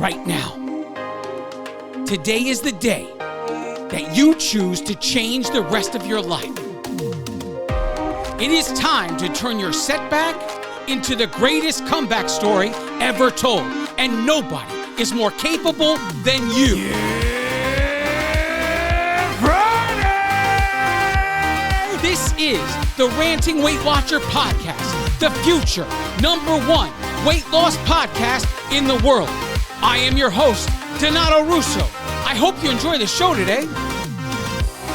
right now. Today is the day that you choose to change the rest of your life. It is time to turn your setback into the greatest comeback story ever told, and nobody is more capable than you. Friday! This is the Ranting Weight Watcher podcast, the future #1 weight loss podcast in the world. I am your host, Donato Russo. I hope you enjoy the show today.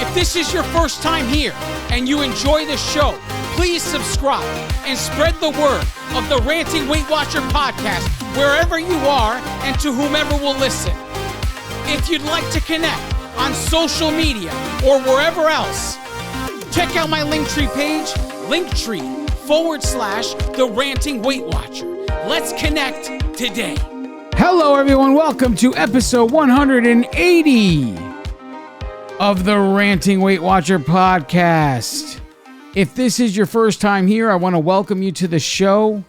If this is your first time here and you enjoy the show, please subscribe and spread the word of the Ranting Weight Watcher podcast wherever you are and to whomever will listen. If you'd like to connect on social media or wherever else, check out my Linktree page, Linktree/the Ranting Weight Watcher. Let's connect today. Hello, everyone. Welcome to episode 180 of the Ranting Weight Watcher podcast. If this is your first time here, I want to welcome you to the show.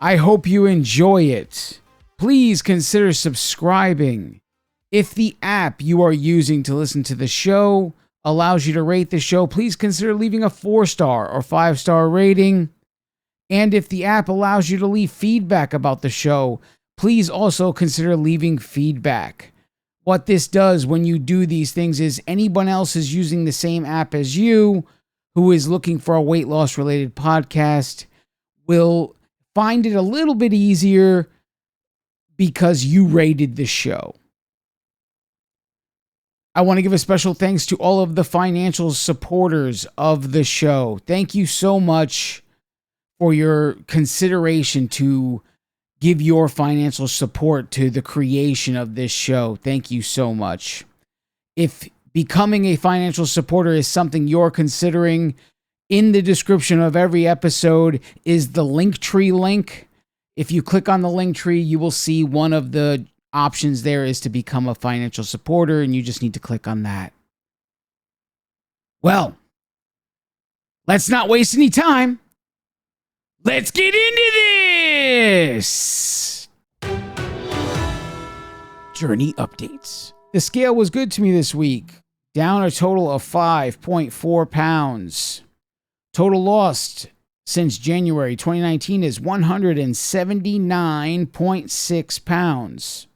I hope you enjoy it. Please consider subscribing. If the app you are using to listen to the show allows you to rate the show, please consider leaving a 4-star or 5-star rating. And if the app allows you to leave feedback about the show, please also consider leaving feedback. What this does when you do these things is anyone else is using the same app as you who is looking for a weight loss related podcast will find it a little bit easier because you rated the show. I want to give a special thanks to all of the financial supporters of the show. Thank you so much for your consideration to give your financial support to the creation of this show. Thank you so much. If becoming a financial supporter is something you're considering, in the description of every episode is the Linktree link. If you click on the Linktree, you will see one of the options there is to become a financial supporter, and you just need to click on that. Well, let's not waste any time. Let's get into this! Journey updates. The scale was good to me this week. Down a total of 5.4 pounds. Total lost since January 2019 is 179.6 pounds.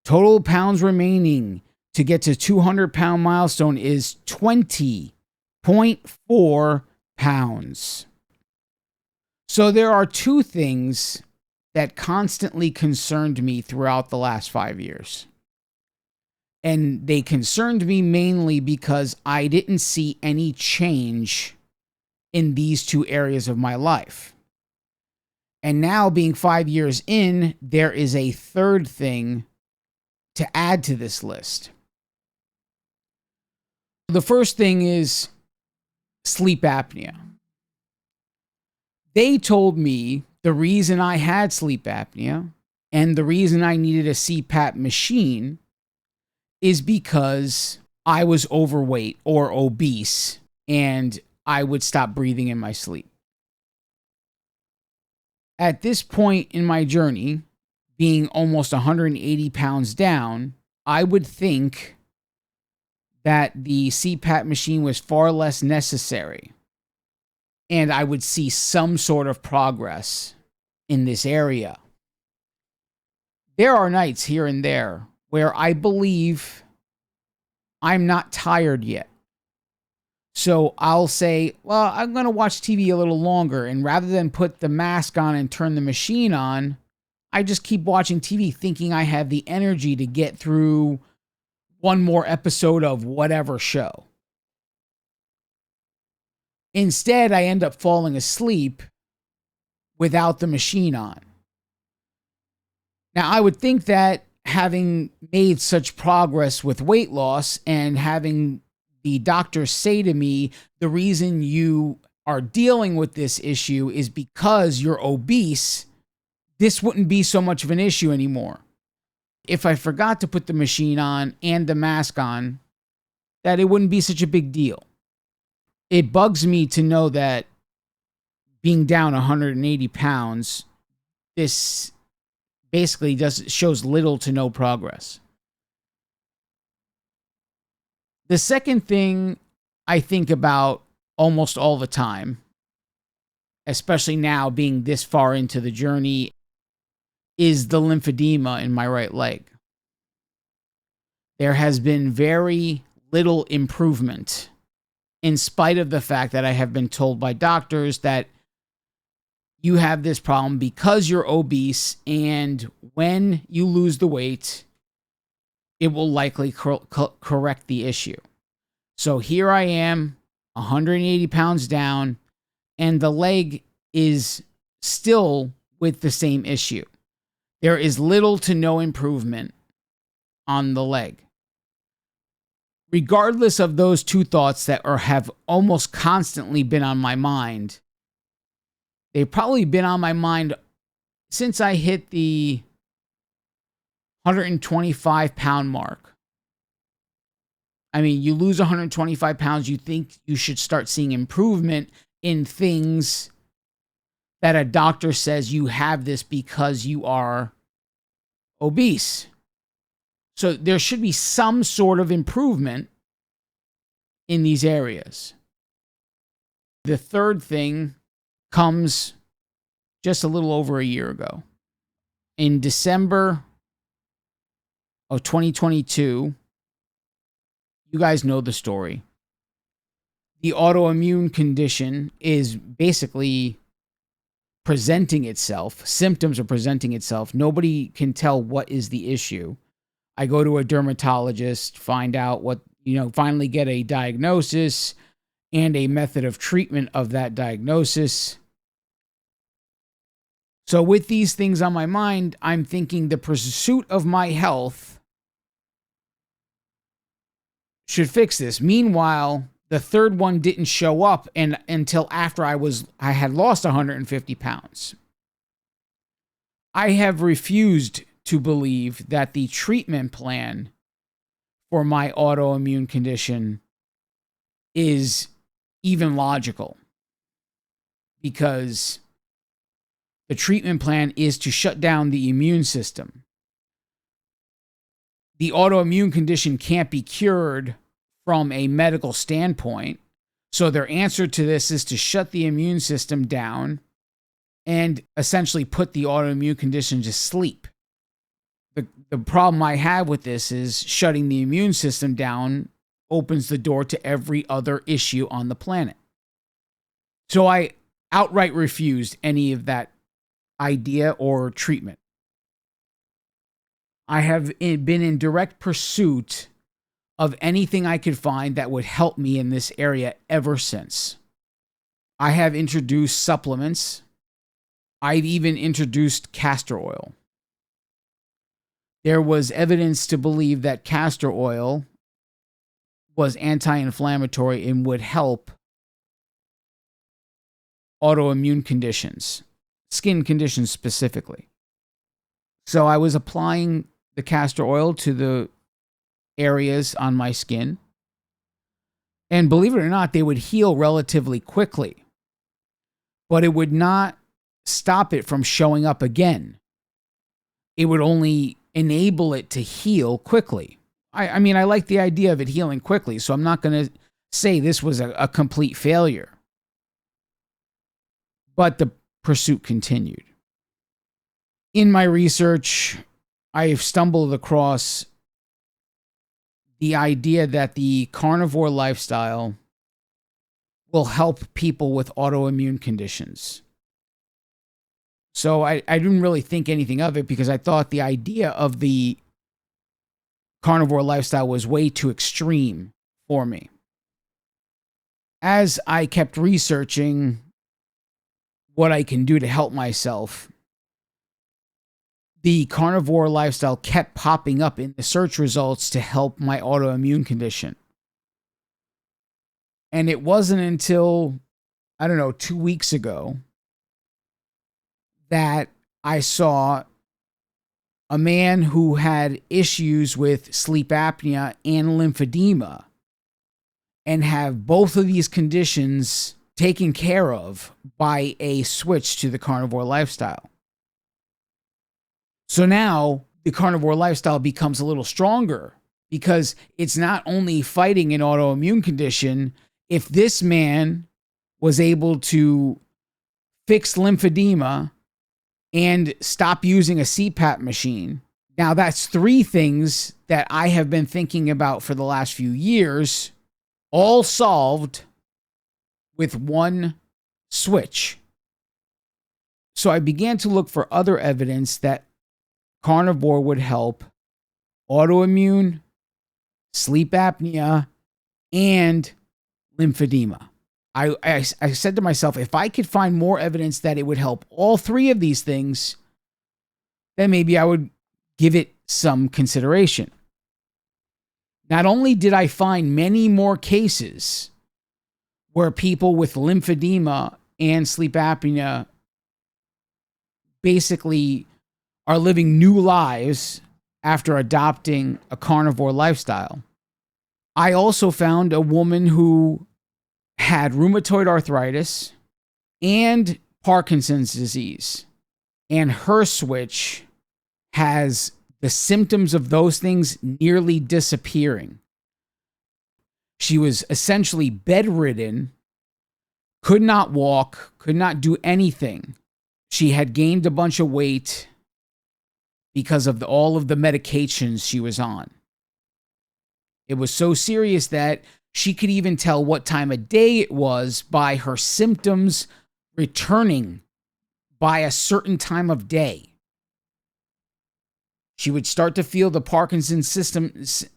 Total pounds remaining to get to 200-pound milestone is 20.4 pounds. So there are two things that constantly concerned me throughout the last 5 years. And they concerned me mainly because I didn't see any change in these two areas of my life. And now, being 5 years in, there is a third thing to add to this list. The first thing is sleep apnea. They told me the reason I had sleep apnea and the reason I needed a CPAP machine is because I was overweight or obese and I would stop breathing in my sleep. At this point in my journey, being almost 180 pounds down, I would think that the CPAP machine was far less necessary and I would see some sort of progress in this area. There are nights here and there where I believe I'm not tired yet. So I'll say, well, I'm going to watch TV a little longer. And rather than put the mask on and turn the machine on, I just keep watching TV thinking I have the energy to get through one more episode of whatever show. Instead, I end up falling asleep without the machine on. Now, I would think that having made such progress with weight loss and having the doctors say to me, the reason you are dealing with this issue is because you're obese, this wouldn't be so much of an issue anymore. If I forgot to put the machine on and the mask on, that it wouldn't be such a big deal. It bugs me to know that being down 180 pounds, this basically shows little to no progress. The second thing I think about almost all the time, especially now being this far into the journey, is the lymphedema in my right leg. There has been very little improvement, in spite of the fact that I have been told by doctors that you have this problem because you're obese, and when you lose the weight, it will likely correct the issue. So here I am, 180 pounds down, and the leg is still with the same issue. There is little to no improvement on the leg. Regardless of those two thoughts that have almost constantly been on my mind, they've probably been on my mind since I hit the 125 pound mark. I mean, you lose 125 pounds, you think you should start seeing improvement in things that a doctor says you have this because you are obese. So there should be some sort of improvement in these areas. The third thing comes just a little over a year ago. In December of 2022, you guys know the story. The autoimmune condition is basically presenting itself. Symptoms are presenting itself. Nobody can tell what is the issue. I go to a dermatologist, find out what, finally get a diagnosis and a method of treatment of that diagnosis. So with these things on my mind, I'm thinking the pursuit of my health should fix this. Meanwhile, the third one didn't show up until after I had lost 150 pounds. I have refused to believe that the treatment plan for my autoimmune condition is even logical, because the treatment plan is to shut down the immune system. The autoimmune condition can't be cured from a medical standpoint, so their answer to this is to shut the immune system down and essentially put the autoimmune condition to sleep. The problem I have with this is shutting the immune system down opens the door to every other issue on the planet. So I outright refused any of that idea or treatment. I have been in direct pursuit of anything I could find that would help me in this area ever since. I have introduced supplements. I've even introduced castor oil. There was evidence to believe that castor oil was anti-inflammatory and would help autoimmune conditions, skin conditions specifically. So I was applying the castor oil to the areas on my skin, and believe it or not, they would heal relatively quickly, but it would not stop it from showing up again. It would only enable it to heal quickly. I mean, I like the idea of it healing quickly, so I'm not going to say this was a complete failure. But the pursuit continued. In my research, I've stumbled across the idea that the carnivore lifestyle will help people with autoimmune conditions. So I didn't really think anything of it because I thought the idea of the carnivore lifestyle was way too extreme for me. As I kept researching what I can do to help myself, the carnivore lifestyle kept popping up in the search results to help my autoimmune condition. And it wasn't until, 2 weeks ago that I saw a man who had issues with sleep apnea and lymphedema and have both of these conditions taken care of by a switch to the carnivore lifestyle. So now the carnivore lifestyle becomes a little stronger because it's not only fighting an autoimmune condition. If this man was able to fix lymphedema and stop using a CPAP machine, now that's three things that I have been thinking about for the last few years, all solved with one switch. So I began to look for other evidence that carnivore would help autoimmune, sleep apnea, and lymphedema. I said to myself, if I could find more evidence that it would help all three of these things, then maybe I would give it some consideration. Not only did I find many more cases where people with lymphedema and sleep apnea basically are living new lives after adopting a carnivore lifestyle, I also found a woman who had rheumatoid arthritis and Parkinson's disease, and her switch has the symptoms of those things nearly disappearing. She was essentially bedridden, could not walk, could not do anything. She had gained a bunch of weight because of all of the medications she was on. It was so serious that she could even tell what time of day it was by her symptoms returning by a certain time of day. She would start to feel the Parkinson's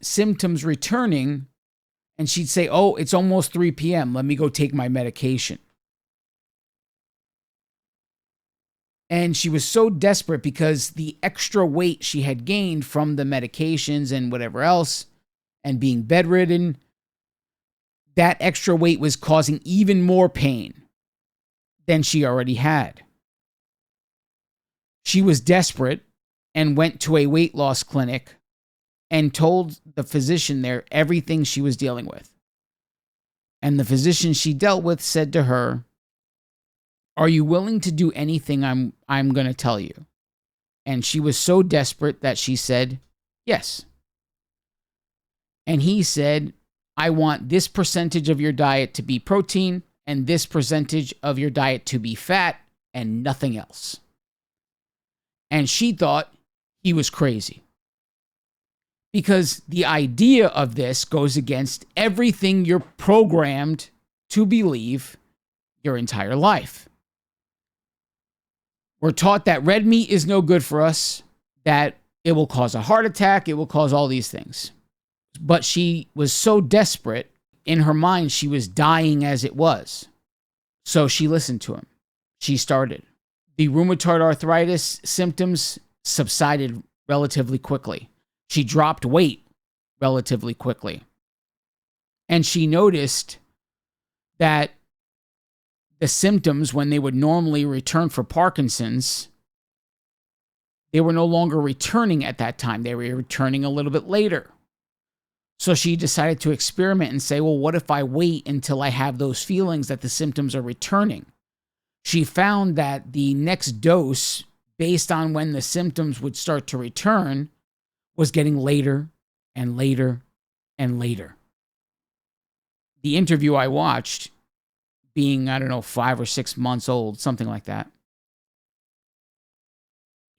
symptoms returning, and she'd say, "Oh, it's almost 3 p.m. Let me go take my medication." And she was so desperate because the extra weight she had gained from the medications and whatever else, and being bedridden, that extra weight was causing even more pain than she already had. She was desperate and went to a weight loss clinic and told the physician there everything she was dealing with. And the physician she dealt with said to her, "Are you willing to do anything I'm going to tell you?" And she was so desperate that she said, "Yes." And he said, "I want this percentage of your diet to be protein and this percentage of your diet to be fat and nothing else." And she thought he was crazy, because the idea of this goes against everything you're programmed to believe your entire life. We're taught that red meat is no good for us, that it will cause a heart attack, it will cause all these things. But she was so desperate, in her mind, she was dying as it was. So she listened to him. She started. The rheumatoid arthritis symptoms subsided relatively quickly. She dropped weight relatively quickly. And she noticed that the symptoms, when they would normally return for Parkinson's, they were no longer returning at that time. They were returning a little bit later. So she decided to experiment and say, well, what if I wait until I have those feelings that the symptoms are returning? She found that the next dose, based on when the symptoms would start to return, was getting later and later and later. The interview I watched, being, 5 or 6 months old, something like that,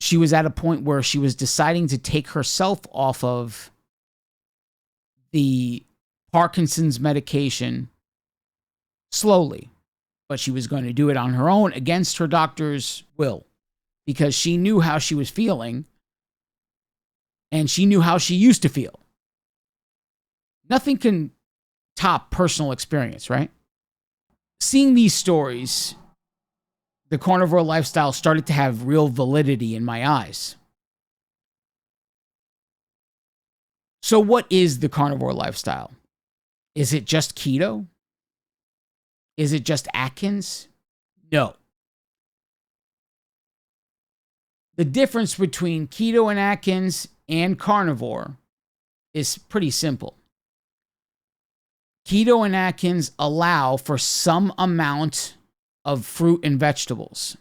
she was at a point where she was deciding to take herself off of the Parkinson's medication slowly, but she was going to do it on her own against her doctor's will, because she knew how she was feeling and she knew how she used to feel. Nothing can top personal experience, right? Seeing these stories, the carnivore lifestyle started to have real validity in my eyes. So what is the carnivore lifestyle? Is it just keto? Is it just Atkins? No. The difference between keto and Atkins and carnivore is pretty simple. Keto and Atkins allow for some amount of fruit and vegetables,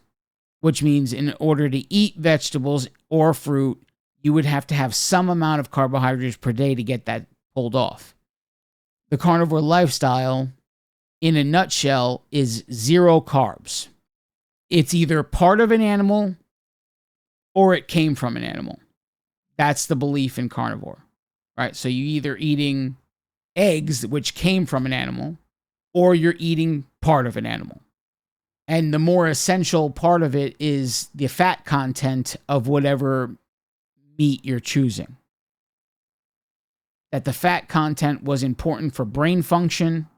which means in order to eat vegetables or fruit, you would have to have some amount of carbohydrates per day to get that pulled off. The carnivore lifestyle, in a nutshell, is 0 carbs. It's either part of an animal or it came from an animal. That's the belief in carnivore, right? So you're either eating eggs, which came from an animal, or you're eating part of an animal. And the more essential part of it is the fat content of whatever meat you're choosing. That the fat content was important for brain function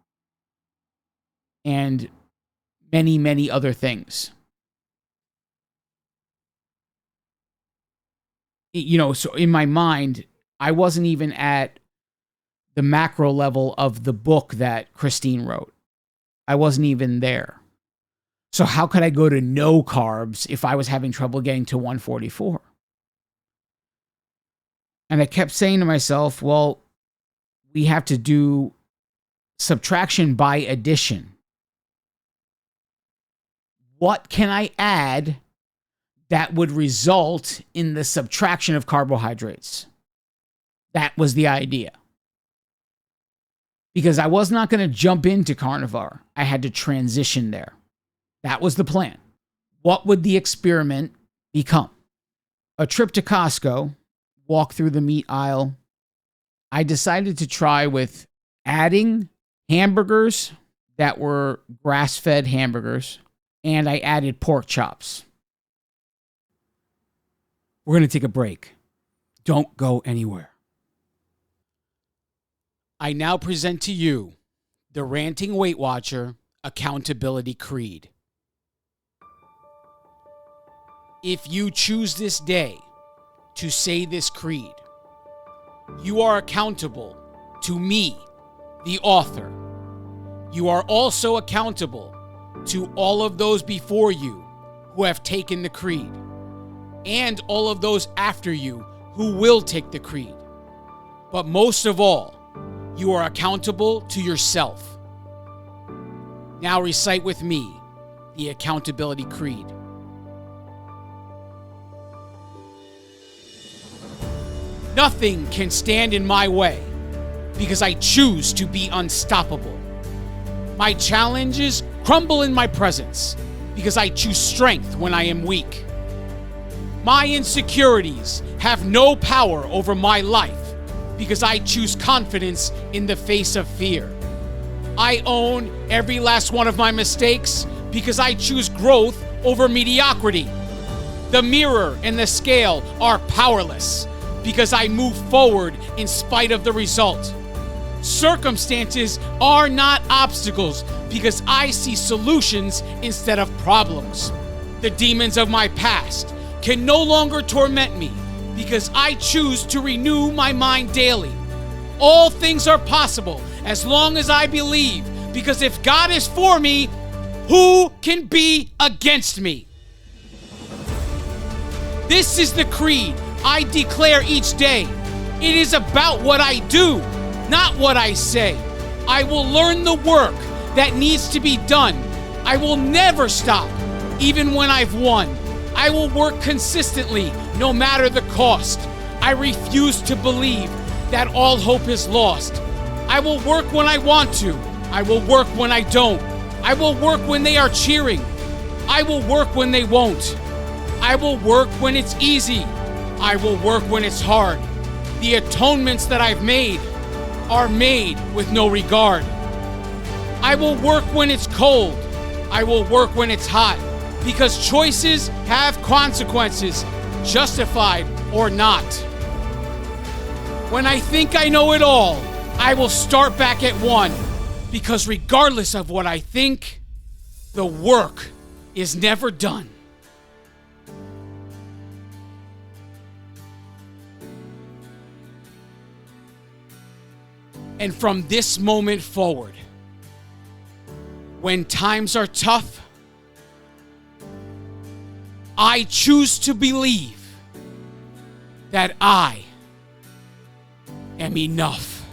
and many, many other things. So in my mind, I wasn't even at the macro level of the book that Christine wrote. I wasn't even there. So how could I go to no carbs if I was having trouble getting to 144? And I kept saying to myself, well, we have to do subtraction by addition. What can I add that would result in the subtraction of carbohydrates? That was the idea. Because I was not going to jump into carnivore. I had to transition there. That was the plan. What would the experiment become? A trip to Costco, walk through the meat aisle. I decided to try with adding hamburgers that were grass-fed hamburgers, and I added pork chops. We're going to take a break. Don't go anywhere. I now present to you the Ranting Weight Watcher Accountability Creed. If you choose this day to say this creed, you are accountable to me, the author. You are also accountable to all of those before you who have taken the creed, and all of those after you who will take the creed. But most of all, you are accountable to yourself. Now recite with me the Accountability Creed. Nothing can stand in my way because I choose to be unstoppable. My challenges crumble in my presence because I choose strength when I am weak. My insecurities have no power over my life because I choose confidence in the face of fear. I own every last one of my mistakes because I choose growth over mediocrity. The mirror and the scale are powerless because I move forward in spite of the result. Circumstances are not obstacles because I see solutions instead of problems. The demons of my past can no longer torment me because I choose to renew my mind daily. All things are possible as long as I believe, because if God is for me, who can be against me? This is the creed I declare each day. It is about what I do, not what I say. I will learn the work that needs to be done. I will never stop, even when I've won. I will work consistently, no matter the cost. I refuse to believe that all hope is lost. I will work when I want to. I will work when I don't. I will work when they are cheering. I will work when they won't. I will work when it's easy. I will work when it's hard. The atonements that I've made are made with no regard. I will work when it's cold. I will work when it's hot, because choices have consequences, justified or not. When I think I know it all, I will start back at one, because regardless of what I think, the work is never done. And from this moment forward, when times are tough, I choose to believe that I am enough.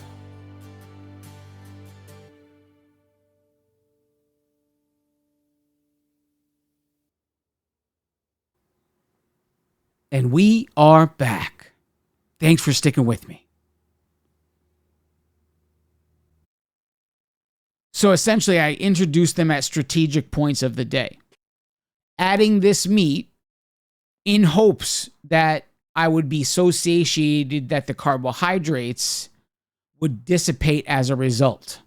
And we are back. Thanks for sticking with me. So essentially, I introduced them at strategic points of the day, adding this meat in hopes that I would be so satiated that the carbohydrates would dissipate as a result.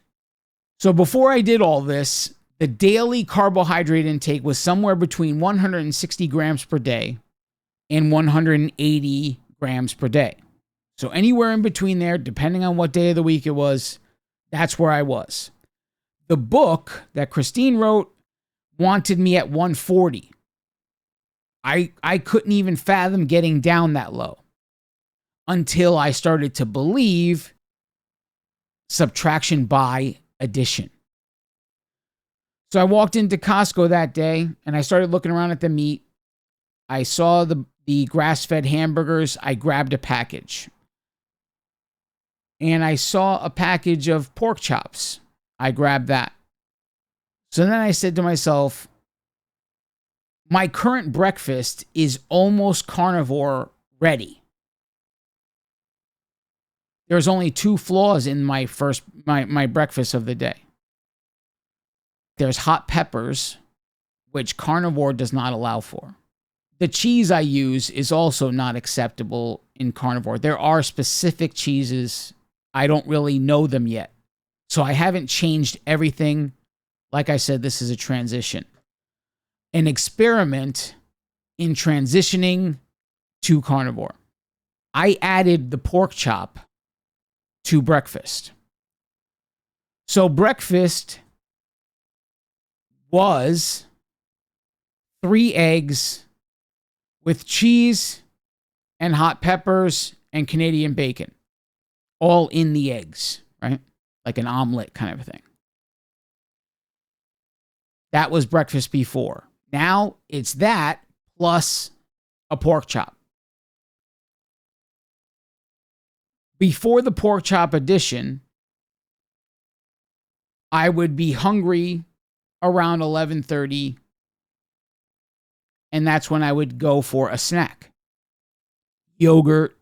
So before I did all this, the daily carbohydrate intake was somewhere between 160 grams per day and 180 grams per day. So anywhere in between there, depending on what day of the week it was, that's where I was. The book that Christine wrote wanted me at 140. I couldn't even fathom getting down that low until I started to believe subtraction by addition. So I walked into Costco that day and I started looking around at the meat. I saw the grass-fed hamburgers. I grabbed a package. And I saw a package of pork chops. I grabbed that. So then I said to myself, my current breakfast is almost carnivore ready. There's only 2 flaws in my breakfast of the day. There's hot peppers, which carnivore does not allow for. The cheese I use is also not acceptable in carnivore. There are specific cheeses. I don't really know them yet. So I haven't changed everything. Like I said, this is a transition. An experiment in transitioning to carnivore. I added the pork chop to breakfast. So breakfast was 3 eggs with cheese and hot peppers and Canadian bacon, all in the eggs, right? Like an omelet kind of a thing. That was breakfast before. Now it's that plus a pork chop. Before the pork chop addition, I would be hungry around 11:30, and that's when I would go for a snack. Yogurt,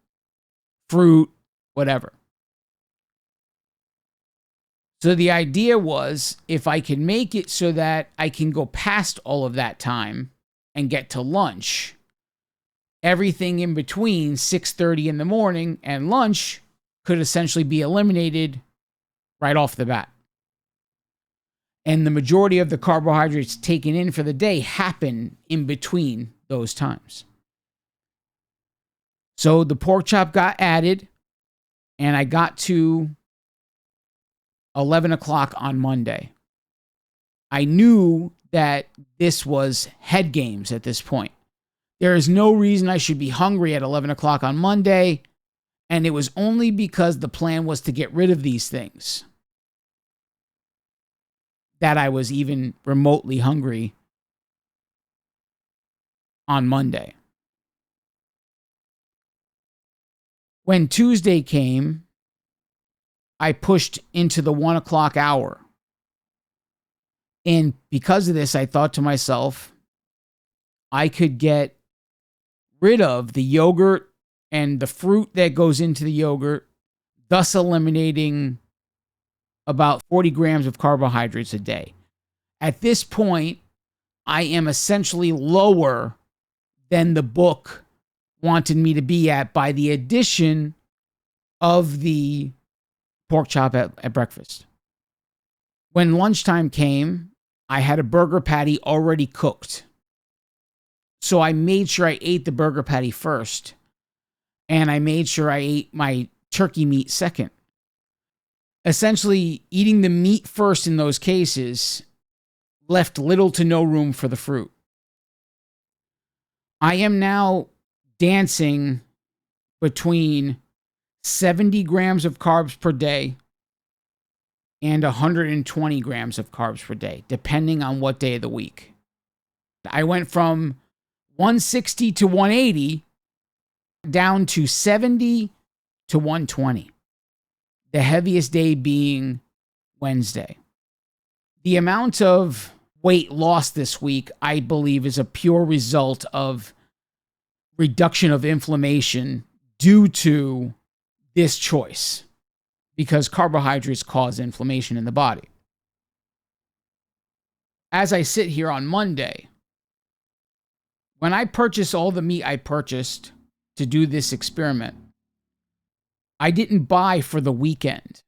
fruit, whatever. So the idea was, if I can make it so that I can go past all of that time and get to lunch, everything in between 6:30 in the morning and lunch could essentially be eliminated right off the bat. And the majority of the carbohydrates taken in for the day happen in between those times. So the pork chop got added, and I got to 11 o'clock on Monday. I knew that this was head games at this point. There is no reason I should be hungry at 11 o'clock on Monday, and it was only because the plan was to get rid of these things that I was even remotely hungry on Monday. When Tuesday came, I pushed into the 1 o'clock hour. And because of this, I thought to myself, I could get rid of the yogurt and the fruit that goes into the yogurt, thus eliminating about 40 grams of carbohydrates a day. At this point, I am essentially lower than the book wanted me to be at by the addition of the pork chop at breakfast. When lunchtime came, I had a burger patty already cooked. So I made sure I ate the burger patty first, and I made sure I ate my turkey meat second. Essentially, eating the meat first in those cases left little to no room for the fruit. I am now dancing between 70 grams of carbs per day and 120 grams of carbs per day, depending on what day of the week. I went from 160 to 180 down to 70 to 120. The heaviest day being Wednesday. The amount of weight lost this week, I believe, is a pure result of reduction of inflammation due to this choice, because carbohydrates cause inflammation in the body. As I sit here on Monday, when I purchased all the meat I purchased to do this experiment, I didn't buy for the weekend.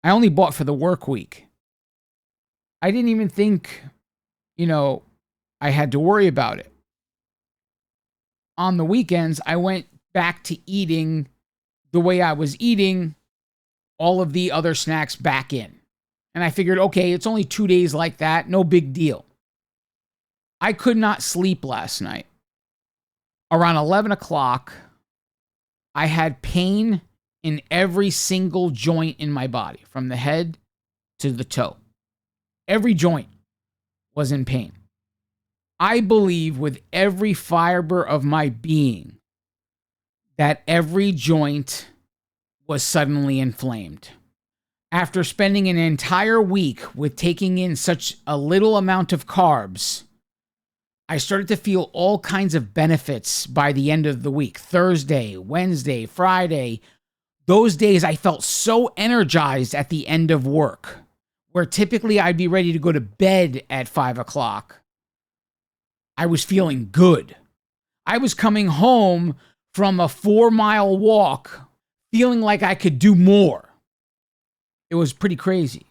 I only bought for the work week. I didn't even think, I had to worry about it. On the weekends, I went back to eating the way I was eating all of the other snacks back in. And I figured, okay, it's only 2 days like that. No big deal. I could not sleep last night. Around 11 o'clock, I had pain in every single joint in my body, from the head to the toe. Every joint was in pain. I believe with every fiber of my being that every joint was suddenly inflamed. After spending an entire week with taking in such a little amount of carbs, I started to feel all kinds of benefits by the end of the week. Thursday, Wednesday, Friday. Those days I felt so energized at the end of work, where typically I'd be ready to go to bed at 5 o'clock. I was feeling good. I was coming home from a 4-mile walk feeling like I could do more. It was pretty crazy.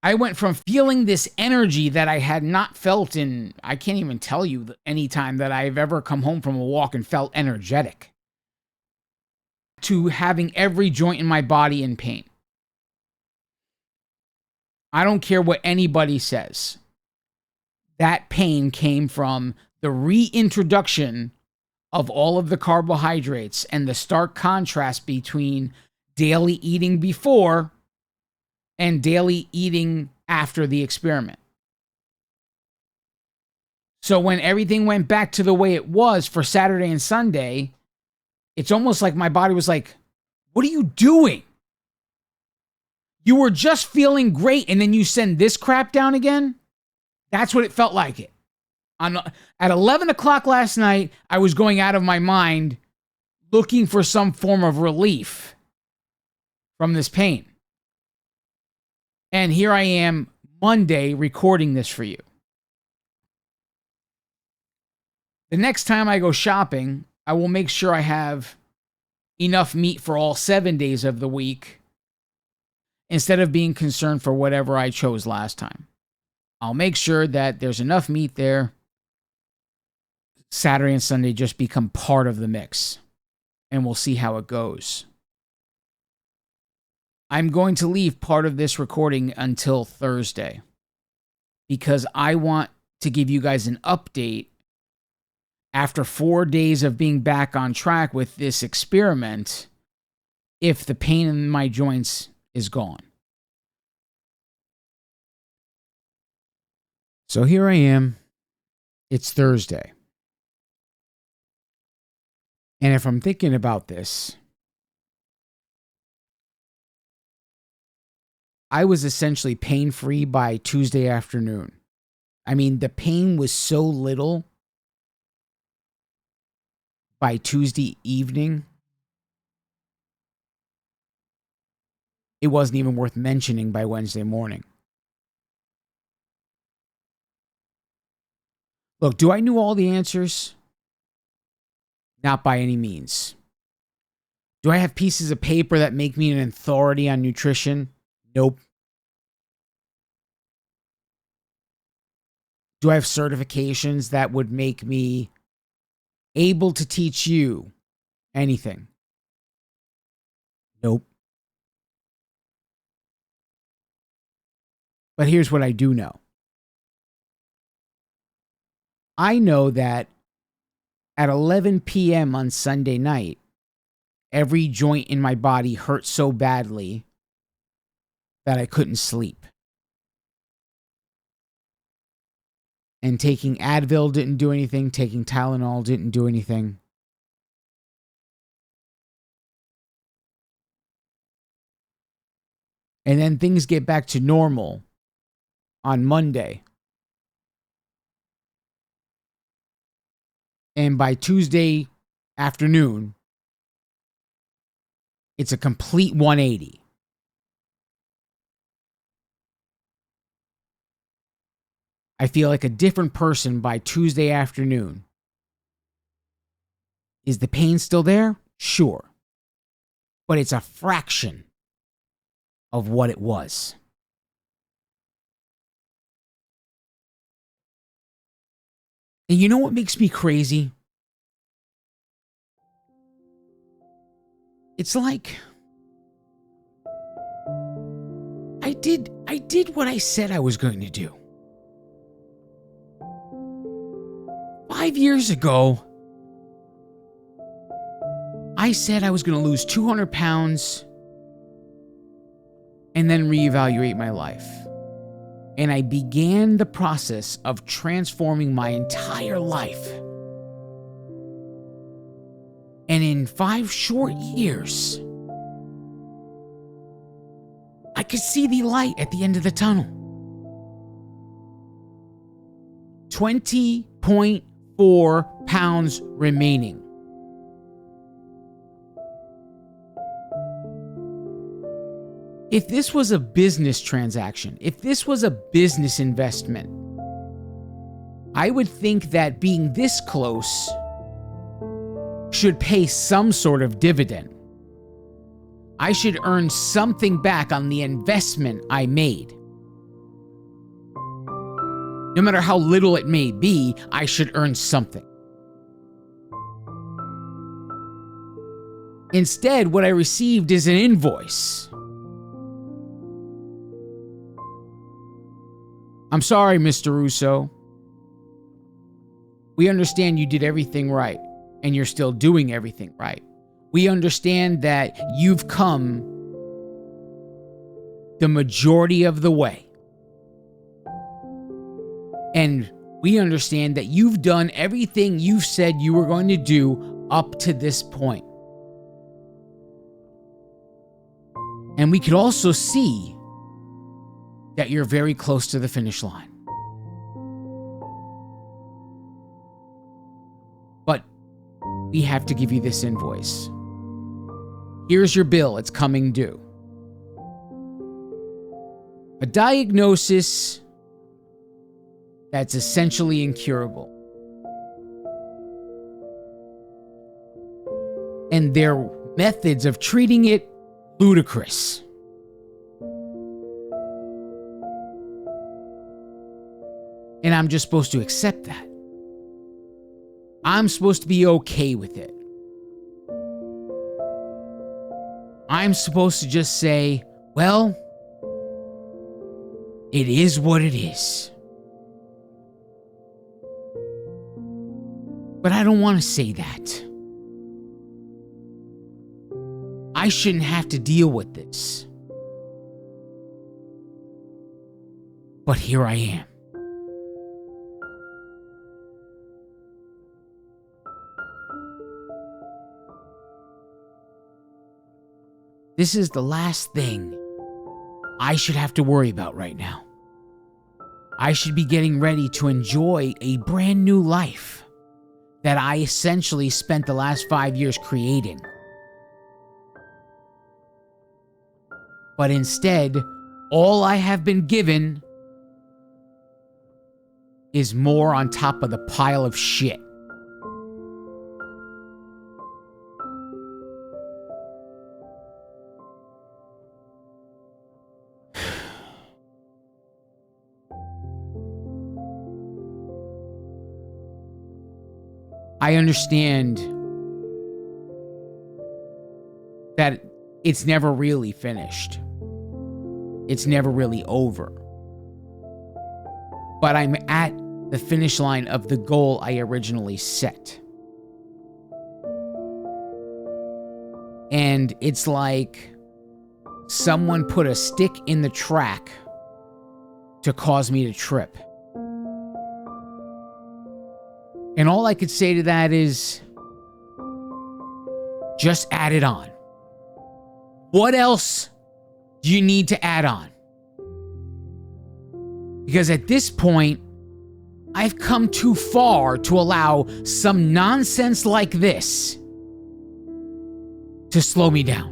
I went from feeling this energy that I had not felt in, I can't even tell you any time that I've ever come home from a walk and felt energetic, to having every joint in my body in pain. I don't care what anybody says. That pain came from the reintroduction of all of the carbohydrates and the stark contrast between daily eating before and daily eating after the experiment. So when everything went back to the way it was for Saturday and Sunday, it's almost like my body was like, what are you doing? You were just feeling great and then you send this crap down again? That's what it felt like it. At 11 o'clock last night, I was going out of my mind looking for some form of relief from this pain. And here I am Monday recording this for you. The next time I go shopping, I will make sure I have enough meat for all 7 days of the week instead of being concerned for whatever I chose last time. I'll make sure that there's enough meat there. Saturday and Sunday just become part of the mix, and we'll see how it goes. I'm going to leave part of this recording until Thursday because I want to give you guys an update after 4 days of being back on track with this experiment if the pain in my joints is gone. So here I am. It's Thursday. And if I'm thinking about this, I was essentially pain-free by Tuesday afternoon. I mean, the pain was so little by Tuesday evening, it wasn't even worth mentioning by Wednesday morning. Look, do I know all the answers? Not by any means. Do I have pieces of paper that make me an authority on nutrition? Nope. Do I have certifications that would make me able to teach you anything? Nope. But here's what I do know. I know that at 11 p.m. on Sunday night, every joint in my body hurt so badly that I couldn't sleep. And taking Advil didn't do anything. Taking Tylenol didn't do anything. And then things get back to normal on Monday. And by Tuesday afternoon, it's a complete 180. I feel like a different person by Tuesday afternoon. Is the pain still there? Sure. But it's a fraction of what it was. And you know what makes me crazy? It's like I did what I said I was going to do. 5 years ago, I said I was going to lose 200 pounds and then reevaluate my life. And I began the process of transforming my entire life. And in 5 short years, I could see the light at the end of the tunnel. 20.4 pounds remaining. If this was a business transaction, if this was a business investment, I would think that being this close should pay some sort of dividend. I should earn something back on the investment I made. No matter how little it may be, I should earn something. Instead, what I received is an invoice. I'm sorry, Mr. Russo. We understand you did everything right, and you're still doing everything right. We understand that you've come the majority of the way. And we understand that you've done everything you've said you were going to do up to this point. And we could also see that you're very close to the finish line. But we have to give you this invoice. Here's your bill, it's coming due. A diagnosis that's essentially incurable. And their methods of treating it, ludicrous. And I'm just supposed to accept that. I'm supposed to be okay with it. I'm supposed to just say, well, it is what it is. But I don't want to say that. I shouldn't have to deal with this. But here I am. This is the last thing I should have to worry about right now. I should be getting ready to enjoy a brand new life that I essentially spent the last 5 years creating. But instead, all I have been given is more on top of the pile of shit. I understand that it's never really finished. It's never really over. But I'm at the finish line of the goal I originally set. And it's like someone put a stick in the track to cause me to trip. And all I could say to that is, just add it on. What else do you need to add on? Because at this point, I've come too far to allow some nonsense like this to slow me down.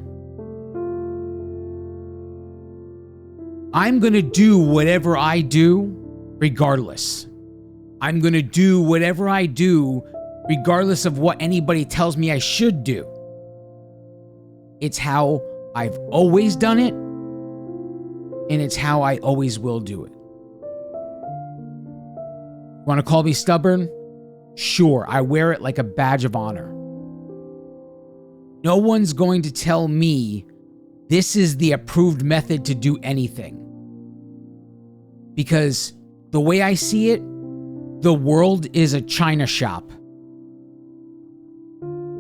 I'm going to do whatever I do regardless. I'm going to do whatever I do regardless of what anybody tells me I should do. It's how I've always done it, and it's how I always will do it. Want to call me stubborn? Sure, I wear it like a badge of honor. No one's going to tell me this is the approved method to do anything. Because the way I see it, the world is a china shop.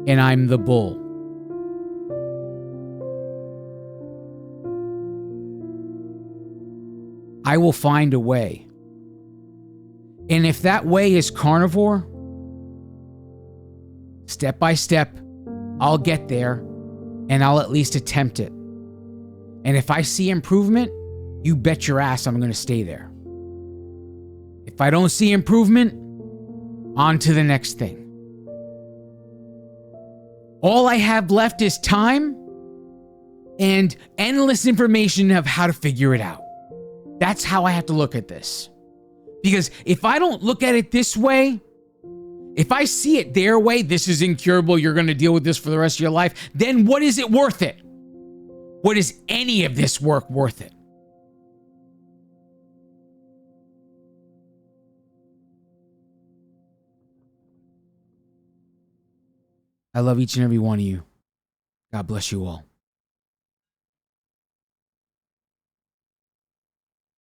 And I'm the bull. I will find a way. And if that way is carnivore, step by step, I'll get there and I'll at least attempt it. And if I see improvement, you bet your ass I'm going to stay there. If I don't see improvement, on to the next thing. All I have left is time and endless information of how to figure it out. That's how I have to look at this. Because if I don't look at it this way, if I see it their way, this is incurable, you're going to deal with this for the rest of your life, then what is it worth it? What is any of this work worth it? I love each and every one of you. God bless you all.